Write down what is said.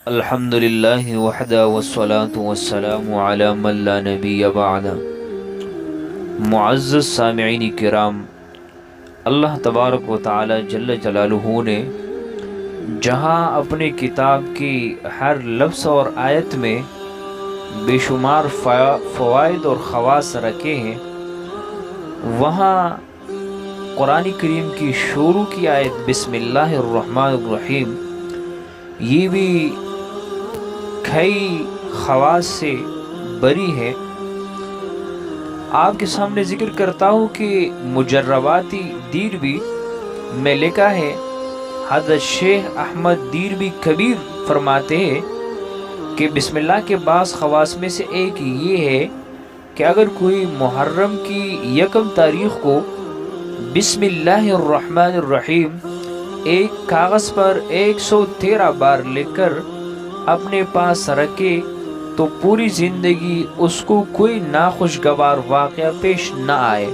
الحمد للہ وحدہ والصلاة والسلام علی من لا نبی بعد۔ معزز سامعین کرام، اللہ تبارک و تعالی جل جلالہ نے جہاں اپنی کتاب کی ہر لفظ اور آیت میں بے شمار فوائد اور خواص رکھے ہیں، وہاں قرآن کریم کی شروع کی آیت بسم اللہ الرحمن الرحیم یہ بھی کئی خواص سے بری ہے۔ آپ کے سامنے ذکر کرتا ہوں کہ مجرباتی دیربی میں لکھا ہے، حضرت شیخ احمد دیربی کبیر فرماتے ہیں کہ بسم اللہ کے بعض خواص میں سے ایک یہ ہے کہ اگر کوئی محرم کی 1 تاریخ کو بسم اللہ الرحمن الرحیم ایک کاغذ پر 113 بار لکھ کر اپنے پاس رکھے تو پوری زندگی اس کو کوئی ناخوشگوار واقعہ پیش نہ آئے۔